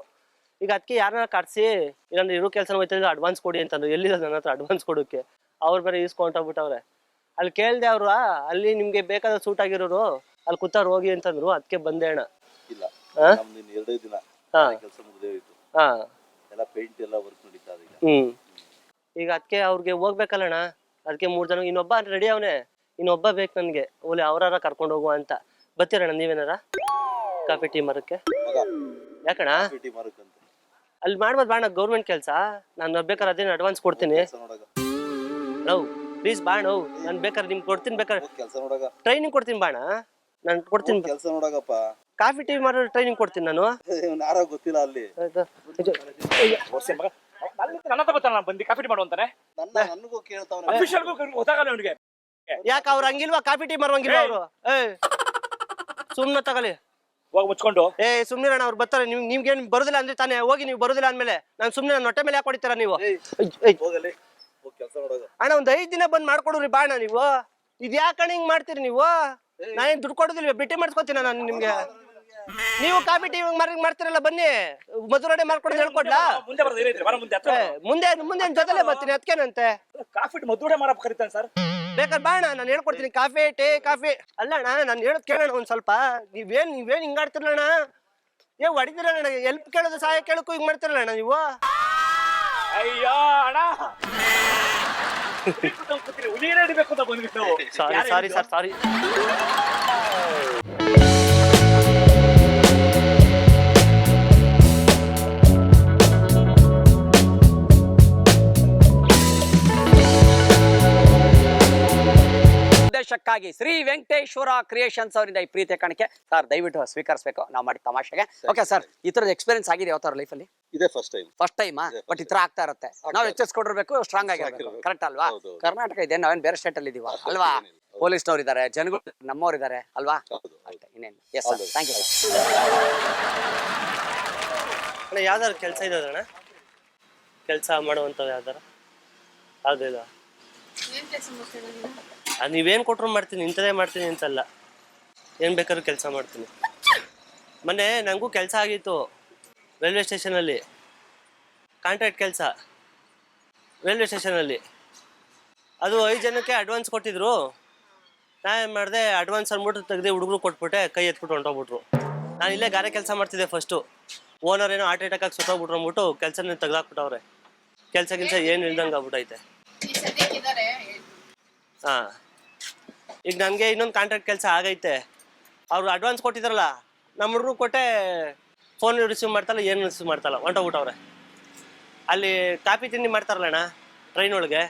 ಈಗ ಅದಕ್ಕೆ ಯಾರನ್ನ ಕರ್ಸಿ ಇಲ್ಲಾಂದ್ರೆ ಇರೋ ಕೆಲಸ ಹೋಯ್ತಿದ್ರೆ ಅಡ್ವಾನ್ಸ್ ಕೊಡಿ ಅಂತಂದ್ರು. ಎಲ್ಲಿದೆ ನನ್ನ ಹತ್ರ ಅಡ್ವಾನ್ಸ್ ಕೊಡೋಕ್ಕೆ? ಅವ್ರು ಬೇರೆ ಈಸ್ಕೊಂಡೋಗ್ಬಿಟ್ಟವ್ರೆ. ಅಲ್ಲಿ ಕೇಳ್ದೆ ಅವ್ರು, ಅಲ್ಲಿ ನಿಮ್ಗೆ ಬೇಕಾದ ಸೂಟ್ ಆಗಿರೋರು ಅಲ್ಲಿ ಕೂತಾರ ಹೋಗಿ ಅಂತಂದ್ರು. ಅದಕ್ಕೆ ಬಂದೆ ಅಣ್ಣ. ಇಲ್ಲ, 2 ದಿನ ಕೆಲಸ ಮುಗ್ದೇ ಹೋಯ್ತು. ಹಾ, ಎಲ್ಲ ಪೇಂಟ್ ಎಲ್ಲ ವರ್ಕ್ ನಡೀತಾ ಇದೆ. ಈಗ ಅದಕ್ಕೆ ಅವ್ರಿಗೆ ಹೋಗ್ಬೇಕಲ್ಲಣ್ಣ. ಅದಕ್ಕೆ 3 ಜನ, ಇನ್ನೊಬ್ಬ ರೆಡಿ ಅವನೇ, ಇನ್ನೊಬ್ಬ ಬೇಕು ನನಗೆ. ಓಲಿ ಅವರಾರ ಕರ್ಕೊಂಡು ಹೋಗುವ ಅಂತ. ಬರ್ತೀರಣ್ಣ ನೀವೇನಾರ ಕಾಫಿ ಟೀ ಮರಕ್ಕೆ? ಯಾಕಣ್ಣ ಅಲ್ಲಿ ಮಾಡ್ಬೋದು ಬಾಣ, ಗೌರ್ಮೆಂಟ್ ಕೆಲಸ. ನಾನು ಬೇಕಾದ್ರೆ ಅದೇನು ಅಡ್ವಾನ್ಸ್ ಕೊಡ್ತೀನಿ. ನವ್ ಪ್ಲೀಸ್ ಬಾಣ, ನಾನು ಬೇಕಾದ್ರೆ ನಿಮ್ಗೆ ಕೊಡ್ತೀನಿ. ಬೇಕಾದ್ರೆ ಟ್ರೈನಿಂಗ್ ಕೊಡ್ತೀನಿ ಬಾಣ, ನಾನು ಕೊಡ್ತೀನಿ. ಕೆಲಸ ನೋಡಗಪ್ಪ, ಕಾಫಿ ಟೀ ಮಾಡೋ ಟ್ರೈನಿಂಗ್ ಕೊಡ್ತೀನಿ ನಾನು. ಯಾರೋ ಗೊತ್ತಿಲ್ಲ ಅಲ್ಲಿ. ಬಂದು ಕಾಫಿ ಟೀ ಮಾಡುವಂತಾನೆ ನನಗೂ ಕೇಳ್ತಾವ. ಗೊತ್ತಾಗಲ್ಲ ಅವನಿಗೆ. ಯಾಕೆ ಅವ್ರು ಹಂಗಿಲ್ವಾ? ಕಾಫಿ ಟೀ ಮಾರುವಂಗಿಲ್ವ ಅವರು? ಸುಮ್ನೆ ತಗೊಳ್ಳಿ, ಹೋಗಿ ಮುಚ್ಕೊಂಡು. ಸುಮ್ನಿರಣ್ಣ, ಅವ್ರು ಬರ್ತಾರೆ. ನಿಮ್ಗೇನು ಬರೋದಿಲ್ಲ ಅಂದ್ರೆ ತಾನೇ ಹೋಗಿ. ನೀವು ಬರೋದಿಲ್ಲ ಅಂದ್ಮೇಲೆ ನಾನು ಸುಮ್ನೆ ನನ್ನ ಹೊಟ್ಟೆ ಮೇಲೆ ಯಾಕೆ ಹೊಡಿತೀರ ನೀವು? ಅಣ್ಣ ಒಂದ್ 5 ದಿನ ಬಂದ್ ಮಾಡ್ಕೊಡ್ರಿ ಬಾಣ ನೀವು. ಇದ್ ಯಾಕಣ್ಣ ಹಿಂಗ್ ಮಾಡ್ತೀರಿ ನೀವು? ನಾನೇನ್ ದುಡ್ಡು ಕೊಡೋದಿಲ್ವ? ಬಿಟ್ಟಿ ಮಾಡ್ಸ್ಕೊತೀನ ನಾನು ನಿಮ್ಗೆ. ನೀವು ಕಾಫಿ ಟೀ ಮಾಡ್ತೀರಲ್ಲ, ಬನ್ನಿ ಮಧುರಡೆ ಮಾಡ್ಕೊಡೋದು ಹೇಳ್ಕೊಡ್ಲಾ? ಮುಂದೆ ಮುಂದೆ ಜೊತೆಲೆ ಬರ್ತೀನಿ. ಅದಕ್ಕೇನಂತೆ ಕಾಫಿ ಮಧುರಡೆ ಮಾಡಕ್ ಕರೀತಾನೆ ಸರ್. ಬೇಕಾದ್ರೆ ಬಾಣ, ನಾನು ಹೇಳ್ಕೊಡ್ತೀನಿ. ಕಾಫಿ ಟೀ ಕಾಫಿ ಅಲ್ಲ ಅಣ್ಣ, ನಾನು ಹೇಳೋದ್ ಕೇಳೋಣ ಒಂದ್ ಸ್ವಲ್ಪ. ನೀವೇನ್ ಹಿಂಗಾಡ್ತಿರಲ್ಲಣ್ಣ? ಹೊಡಿದಿರಣ್ಣ, ಎಲ್ಪ್ ಕೇಳೋದು ಸಹಾಯ ಕೇಳಕ್ಕೂ ಹಿಂಗ್ ಮಾಡ್ತಿರಲ್ಲ ಅಣ್ಣ ನೀವು. ಅಯ್ಯೋ ಅಣ್ಣ, ಹಿಡಿಬೇಕು ಅಂತ ಬಂದ್ಬಿಟ್ಟು ನಾವು. ಸಾರಿ ಸರ್, ಸಾರಿ. ಉದ್ದೇಶಕ್ಕಾಗಿ ಶ್ರೀ ವೆಂಕಟೇಶ್ವರ ಕ್ರಿಯೇಷನ್ಸ್ ಅವರಿಂದ ಈ ಪ್ರೀತಿಯ ಕಾಣಿಕೆ ಸರ್ ದಯವಿಟ್ಟು ಸ್ವೀಕರಿಸಬೇಕು ನಾವು ಮಾಡಿ ತಮಾಷೆಗೆ. ಓಕೆ ಸರ್, ಈ ತರದ ಎಕ್ಸ್ಪೀರಿಯನ್ಸ್ ಆಗಿದೆ ಯಾವ ಲೈಫಲ್ಲಿ? ಇದೇ ಫಸ್ಟ್ ಟೈಮ್. ಫಸ್ಟ್ ಟೈಮಾ? ಬಟ್ ಈ ತರ ಆಗ್ತಾ ಇರುತ್ತೆ. ನಾವು ಎಚ್ಚರಿಸ್ಕೊಂಡಿರ್ಬೇಕು, ಸ್ಟ್ರಾಂಗ್ ಆಗಿರ್ಬೇಕು. ಕರೆಕ್ಟ್ ಅಲ್ವಾ? ಕರ್ನಾಟಕ ಇದೆ, ನಾವೇನ್ ಬೇರೆ ಸ್ಟೇಟ್ ಅಲ್ಲಿ ಇದೀವ ಅಲ್ವಾ? ಪೊಲೀಸ್ನವ್ರು ಇದಾರೆ, ಜನಗಳು ನಮ್ಮವ್ರು ಇದಾರೆ ಅಲ್ವಾ? ಅಷ್ಟೇ, ಇನ್ನೇನು. Yes sir, thank you sir. ಅಣ್ಣ ಯಾವ್ದಾರು ಕೆಲಸ ಇದೆ ಅಣ್ಣ? ಕೆಲಸ ಮಾಡುವಂಥದ್ದು ಯಾವ್ದಾರ ಯಾವುದಿಲ್ಲ. ನೀವೇನು ಕೊಟ್ಟರು ಮಾಡ್ತೀನಿ, ಇಂಥದೇ ಮಾಡ್ತೀನಿ ಅಂತಲ್ಲ, ಏನು ಬೇಕಾದ್ರೂ ಕೆಲಸ ಮಾಡ್ತೀನಿ. ಮೊನ್ನೆ ನನಗೂ ಕೆಲಸ ಆಗಿತ್ತು ರೈಲ್ವೆ ಸ್ಟೇಷನಲ್ಲಿ, ಕಾಂಟ್ರಾಕ್ಟ್ ಕೆಲಸ ರೈಲ್ವೆ ಸ್ಟೇಷನಲ್ಲಿ. ಅದು 5 ಜನಕ್ಕೆ ಅಡ್ವಾನ್ಸ್ ಕೊಟ್ಟಿದ್ರು. ನಾ ಏನು ಮಾಡಿದೆ, ಅಡ್ವಾನ್ಸ್ ಅಂದ್ಬಿಟ್ಟು ತೆಗೆದು ಹುಡುಗರು ಕೊಟ್ಬಿಟ್ಟೆ, ಕೈ ಎತ್ಬಿಟ್ಟು ಹೊಂಟೋಗ್ಬಿಟ್ರು. ನಾನು ಇಲ್ಲೇ ಗಾರೆ ಕೆಲಸ ಮಾಡ್ತಿದ್ದೆ ಫಸ್ಟು. ಓನರ್ ಏನೋ ಹಾರ್ಟ್ ಅಟ್ಯಾಕ್ ಆಗಿ ಸುತ್ತೋಗ್ಬಿಟ್ರು ಅಂದ್ಬಿಟ್ಟು ಕೆಲಸನೇ ತೆಗ್ದಾಕ್ಬಿಟ್ಟವ್ರೆ. ಕೆಲಸ ಏನು ಇಲ್ದಂಗೆ ಆಗ್ಬಿಟ್ಟೈತೆ. ಹಾಂ, ಈಗ ನನಗೆ ಇನ್ನೊಂದು ಕಾಂಟ್ರಾಕ್ಟ್ ಕೆಲಸ ಆಗೈತೆ. ಅವ್ರು ಅಡ್ವಾನ್ಸ್ ಕೊಟ್ಟಿದ್ರಲ್ಲ, ನಮ್ಮ ಹುಡುಗರು ಕೊಟ್ಟೆ, ಫೋನ್ ರಿಸೀವ್ ಮಾಡ್ತಾರಲ್ಲ, ಏನು ರಿಸೀವ್ ಮಾಡ್ತಾರಲ್ಲ, ಹೊಂಟೋಗ್ಬಿಟ್ಟವ್ರೆ. ಅಲ್ಲಿ ಕಾಫಿ ತಿಂಡಿ ಮಾಡ್ತಾರಲ್ಲ ಅಣ್ಣ, ಟ್ರೈನ್ ಒಳಗೆ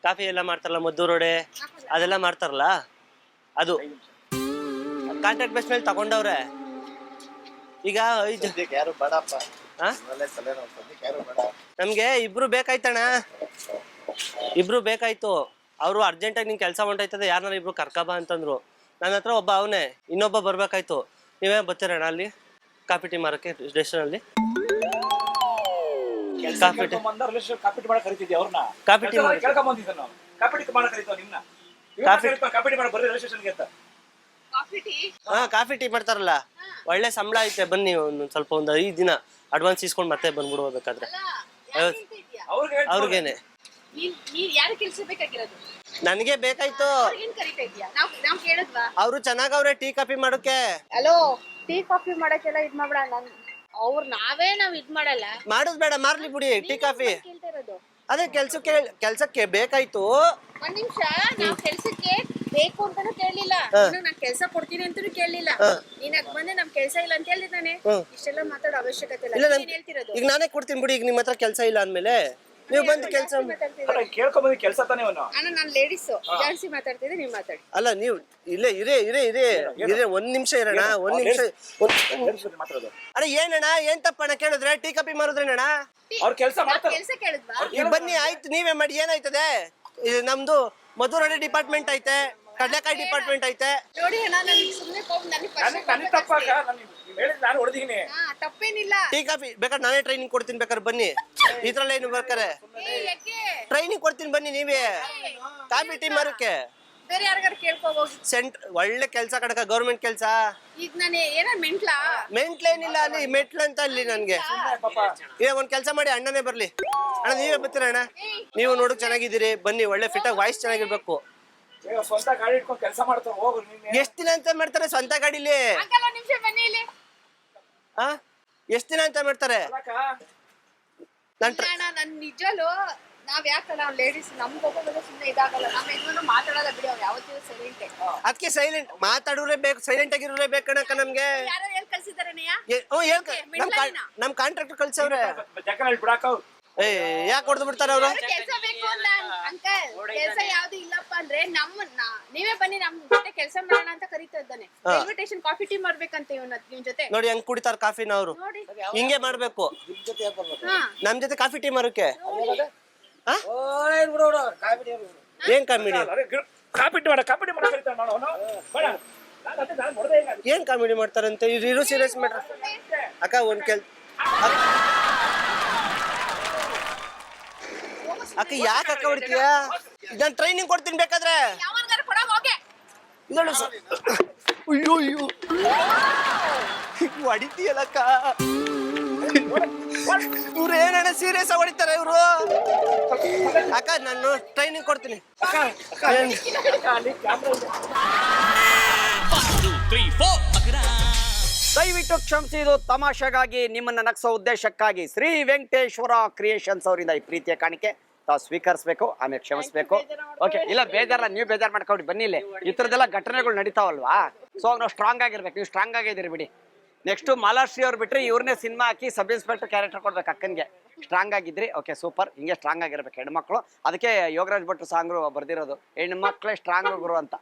ಕಾಫಿ ಎಲ್ಲ ಮಾಡ್ತಾರಲ್ಲ, ಮದ್ದೂರೋಡೆ ಅದೆಲ್ಲ ಮಾಡ್ತಾರಲ್ಲ, ಅದು ಕಾಂಟ್ರಾಕ್ಟ್ ಬೇಸ್ ಮೇಲೆ ತಗೊಂಡವ್ರೆ. ಈಗ ಯಾರು ಬೇಡಪ್ಪ, ನಮಗೆ ಇಬ್ರು ಬೇಕಾಯ್ತಣ್ಣ, ಇಬ್ರು ಬೇಕಾಯ್ತು. ಅವರು ಅರ್ಜೆಂಟಾಗಿ ನಿಂಗೆ ಕೆಲಸ ಹೊಂಟೈತದೆ, ಯಾರನ್ನಾರು ಇಬ್ರು ಕರ್ಕಬಾ ಅಂತಂದ್ರು. ನನ್ನ ಹತ್ರ ಒಬ್ಬ ಅವನೇ, ಇನ್ನೊಬ್ಬ ಬರ್ಬೇಕಾಯ್ತು. ನೀವೇ ಬರ್ತೀರಣ್ಣ ಅಲ್ಲಿ ಕಾಫಿ ಟೀ ಮಾರಕ್ಕೆ ಸ್ಟೇಷನಲ್ಲಿ? ಕಾಫಿ ಟೀ ಮಾಡಕ್ ಕರಿತಿದ್ದೆ ಅವ್ರನ್ನ. ಕಾಫಿ ಟೀ ಕೇಳ್ಕೊಂಬಂದಿದ್ದ ನಾವು. ಕಾಫಿ ಟೀ ಮಾಡಕ್ ಕರಿತಾವ ನಿಮ್ನ. ಕಾಫಿ ಟೀ ಮಾಡಕ್ ಬರ್ರಿ ರೈಲ್ವೆ ಸ್ಟೇಷನ್ಗೆ ಅಂತ. ಹಾ, ಕಾಫಿ ಟೀ ಮಾಡ್ತಾರಲ್ಲ, ಒಳ್ಳೆ ಸಂಬಳ ಐತೆ. ಬನ್ನಿ ಒಂದೊಂದು ಸ್ವಲ್ಪ ಒಂದು 5 ದಿನ ಅಡ್ವಾನ್ಸ್ ಇಸ್ಕೊಂಡು ಮತ್ತೆ ಬಂದ್ಬಿಡ್ಬೇಕಾದ್ರೆ. ಅವ್ರಿಗೇನೆ ನನಗೆ ಬೇಕಾಯ್ತು. ಅವರು ಚೆನ್ನಾಗವ್ರೆ ಟೀ ಕಾಫಿ ಮಾಡೋಕೆ. ಹಲೋ, ಟೀ ಕಾಫಿ ಮಾಡಕ್ಕೆಲ್ಲ ಇದ್ ಮಾಡ್ಬೇಡ. ನಾವ್ ಇದ್ ಮಾಡಲ್ಲ. ಮಾಡುದ್ ಬೇಡ, ಮಾರ್ಲಿ ಬಿಡಿ ಟೀ ಕಾಫಿ. ಅದೇ ಕೆಲ್ಸಕ್ಕೆ ಬೇಕಾಯ್ತು. ಒಂದ್ ನಿಮಿಷ, ನಾವ್ ಕೆಲ್ಸಕ್ಕೆ ಬೇಕು ಅಂತಾನು ಕೇಳಲಿಲ್ಲ, ನಾನ್ ಕೆಲ್ಸ ಕೊಡ್ತೀನಿ ಅಂತಾನು ಕೇಳಲಿಲ್ಲ. ನೀನ್ ಬಂದೆ ನಮ್ ಕೆಲ್ಸ ಇಲ್ಲ ಅಂತ ಹೇಳಿದಾನೆ. ಇಷ್ಟೆಲ್ಲ ಮಾತಾಡೋ ಅವಶ್ಯಕತೆ ಇಲ್ಲ. ಏನ್ ಹೇಳ್ತಿರೋದು? ಈಗ ನಾನೇ ಕೊಡ್ತೀನಿ ಬಿಡಿ. ಈಗ ನಿಮ್ಮ ಹತ್ರ ಕೆಲ್ಸ ಇಲ್ಲ ಅಂದ್ಮೇಲೆ ನೀವು ಬಂದು ಕೆಲಸ ಕೇಳ್ಕೊಂಬಂದಿ ಕೆಲಸ ತಾನೇ ಅವನು. ಅಣ್ಣ, ನಾನ್ ಲೇಡೀಸ್ ಜಾಸ್ತಿ ಮಾತಾಡ್ತಿದ್ದೆ, ನೀವ್ ಮಾತಾಡಿ. ಅಲ್ಲ, ನೀವು ಇರೇ ಒಂದ್ ನಿಮಿಷ ಇರೋಣ. ಒಂದ್ ನಿಮಿಷ ಅಣ್ಣ. ಏನಣ್ಣ, ಏನ್ ತಪ್ಪಣ್ಣ ಕೇಳಿದ್ರೆ? ಟೀ ಕಾಫಿ ಮಾರುದ್ರೇನಣ್ಣ? ಅವ್ರ ಕೆಲಸ ಮಾಡ್ತಾರೆ. ಕೆಲ್ಸ ಕೇಳಿದ್ವಾ? ಈಗ ಬನ್ನಿ, ಆಯ್ತು, ನೀವೇ ಮಾಡಿ. ಏನಾಯ್ತದೆ? ಇದು ನಮ್ದು ಮಧುರಡೆ ಡಿಪಾರ್ಟ್ಮೆಂಟ್ ಐತೆ, ಕಡ್ಲೆಕಾಯಿ ಡಿಪಾರ್ಟ್ಮೆಂಟ್ ಐತೆ. ನೋಡಿ ಅಣ್ಣ, ನನಗೆ ಸುಮ್ಮನೆ ನನಗೆ ತಪ್ಪಾಗ ನಾನು ಹೊಡೆದಿದ್ದೀನಿ. ತಪ್ಪೇನಿಲ್ಲ. ಟೀ ಕಾಫಿ ಬೇಕಾದ್ರೆ ನಾನೇ ಟ್ರೈನಿಂಗ್ ಕೊಡ್ತೀನಿ, ಬೇಕಾದ್ರೆ ಬನ್ನಿ. ಇದ್ರಲ್ಲ ಏನು ಬೇಕಾರೆ ಟ್ರೈನಿಂಗ್ ಕೊಡ್ತೀನಿ, ಬನ್ನಿ ನೀವೇ ಕಾಫಿ ಟೀ ಮಾರಕ್ಕೆ. ಬೇರೆ ಯಾರಿಗಾರು ಕೇಳ್ಕೋಬಹುದು. ಒಳ್ಳೆ ಕೆಲ್ಸ ಕಡಕ, ಗೌರ್ಮೆಂಟ್ ಕೆಲ್ಸ. ಈಗ ನಾನು ಏನ ಮೆಂಟ್ಲೇನಿಲ್ಲ ಅಲ್ಲಿ, ಮೆಟ್ಲು ಅಂತ ಅಲ್ಲಿ ನನ್ಗೆ. ಈಗ ಒಂದ್ ಕೆಲ್ಸ ಮಾಡಿ, ಅಣ್ಣನೇ ಬರ್ಲಿ. ಅಣ್ಣ ನೀವೇ ಬರ್ತೀರ ಅಣ್ಣ? ನೀವು ನೋಡಕ್ ಚೆನ್ನಾಗಿದ್ದೀರಿ, ಬನ್ನಿ. ಒಳ್ಳೆ ಫಿಟ್ ಆಗಿ ವಾಯ್ಸ್ ಚೆನ್ನಾಗಿರ್ಬೇಕು. ಸ್ವಂತ ಗಾಡಿ ಇಟ್ಕೊಂಡು ಕೆಲಸ ಮಾಡ್ತಾರೆ. ಹೋಗು. ಎಷ್ಟ್ ದಿನ ಅಂತ ಮಾಡ್ತಾರೆ ಸ್ವಂತ ಗಾಡಿಲಿ? ಎಷ್ಟ್ ದಿನ ಅಂತ ಮಾಡ್ತಾರೆ? ನನ್ ನಿಜಲು ನಾವ್ ಯಾಕಲ್ಲ ಲೇಡೀಸ್ ನಮ್ಗೊಬ್ಬ ಸುಮ್ಮನೆ ಇದಾಗಲ್ಲ. ನಮ್ಮ ಹೆಣ್ಣು ಮಾತಾಡಲ್ಲ ಬಿಡಿ, ಅವ್ರು ಯಾವತ್ತೂ ಸೈಲೆಂಟ್. ಅದಕ್ಕೆ ಸೈಲೆಂಟ್ ಮಾತಾಡೋರೇ ಬೇಕು, ಸೈಲೆಂಟ್ ಆಗಿರೋರೇ ಬೇಕಣಕ್ಕ ನಮ್ಗೆ. ಯಾರು ಹೇಳ್ ಕಳ್ಸಿದಾರೆ? ನಮ್ ಕಾಂಟ್ರಾಕ್ಟರ್ ಕಳ್ಸವ್ರೆ. ಬಿಡಾಕ ಯಾಕೆ ಹೊಡೆದು ಬಿಡ್ತಾರೆ ಅವರು? ಕೆಲಸ ಬೇಕು ಅಂತ ಅಂಕಲ್, ಕೆಲಸ ಯಾವ್ದು ಇಲ್ಲಪ್ಪ ಅಂದ್ರೆ ನೀವೇ ಬನ್ನಿ, ನಮ್ ಜೊತೆ ಕೆಲಸ ಮಾಡೋಣ ಅಂತ ಕರೀತಾ ಇದ್ದಾನೆ. ಇನ್ವಿಟೇಷನ್ ಕಾಫಿ ಟೀ ಮಾಡ್ಬೇಕಂತ ನಿಮ್ ಜೊತೆ. ನೋಡಿ ಹೆಂಗ್ ಕುಡಿತಾರ ಕಾಫಿನ ಅವರು. ಹಿಂಗೆ ಮಾಡ್ಬೇಕು. ನಮ್ ಜೊತೆ ಕಾಫಿ ಟೀ ಮಾರಕ್ಕೆ. ಏನ್ ಕಾಮಿಡಿ? ಏನ್ ಕಾಮಿಡಿ ಮಾಡ್ತಾರಂತೆ? ಇರು ಸೀರಿಯಸ್ ಮ್ಯಾಟರ್ ಅಕ್ಕ. ಒಂದ್ ಅಕ್ಕ ಯಾಕೆ ಅಕ್ಕ ಹೊಡಿತೀಯ? ಇದನ್ನ ಟ್ರೈನಿಂಗ್ ಕೊಡ್ತೀನಿ ಬೇಕಾದ್ರೆ. ಅಯ್ಯೋ ಅಯ್ಯೋ ಹೊಡಿತೀಯಲ್ಲಕ್ಕ. ಇವ್ರು ಏನಣ್ಣ ಸೀರಿಯಸ್ ಆಗಿ ಹೊಡಿತಾರೆ ಇವ್ರು? ಅಕ್ಕ ನಾನು ಟ್ರೈನಿಂಗ್ ಕೊಡ್ತೀನಿ. ದಯವಿಟ್ಟು ಕ್ಷಮಿಸಿ, ಇದು ತಮಾಷೆಗಾಗಿ, ನಿಮ್ಮನ್ನ ನಗಿಸೋ ಉದ್ದೇಶಕ್ಕಾಗಿ ಶ್ರೀ ವೆಂಕಟೇಶ್ವರ ಕ್ರಿಯೇಷನ್ಸ್ ಅವರಿಂದ ಈ ಪ್ರೀತಿಯ ಕಾಣಿಕೆ ತಾವು ಸ್ವೀಕರಿಸಬೇಕು, ಆಮೇಲೆ ಕ್ಷಮಿಸಬೇಕು. ಓಕೆ, ಇಲ್ಲ ಬೇಜಾರಲ್ಲ, ನೀವು ಬೇಜಾರು ಮಾಡ್ಕೊಡಿ, ಬನ್ನಿ. ಇಲ್ಲಿ ಈ ಥರದ್ದೆಲ್ಲ ಘಟನೆಗಳು ನಡೀತಾವಲ್ವಾ? ಸೊ ನಾವು ಸ್ಟ್ರಾಂಗ್ ಆಗಿರ್ಬೇಕು. ನೀವು ಸ್ಟ್ರಾಂಗ್ ಆಗಿದ್ದೀರಿ ಬಿಡಿ. ನೆಕ್ಸ್ಟ್ ಮಾಲಾಶ್ರೀ ಅವ್ರು ಬಿಟ್ರೆ ಇವ್ರನ್ನೇ ಸಿನಿಮಾ ಹಾಕಿ ಸಬ್ ಇನ್ಸ್ಪೆಕ್ಟರ್ ಕ್ಯಾರೆಕ್ಟರ್ ಕೊಡ್ಬೇಕು ಅಕ್ಕನ್ಗೆ. ಸ್ಟ್ರಾಂಗ್ ಆಗಿದ್ರಿ. Okay super. ಹಿಂಗೆ ಸ್ಟ್ರಾಂಗ್ ಆಗಿರ್ಬೇಕು ಹೆಣ್ಮಕ್ಳು. ಅದಕ್ಕೆ ಯೋಗರಾಜ್ ಭಟ್ರು ಸಾಂಗ್ರು ಬರ್ದಿರೋದು, ಹೆಣ್ಮಕ್ಳೇ ಸ್ಟ್ರಾಂಗ್ ಗುರು ಅಂತ.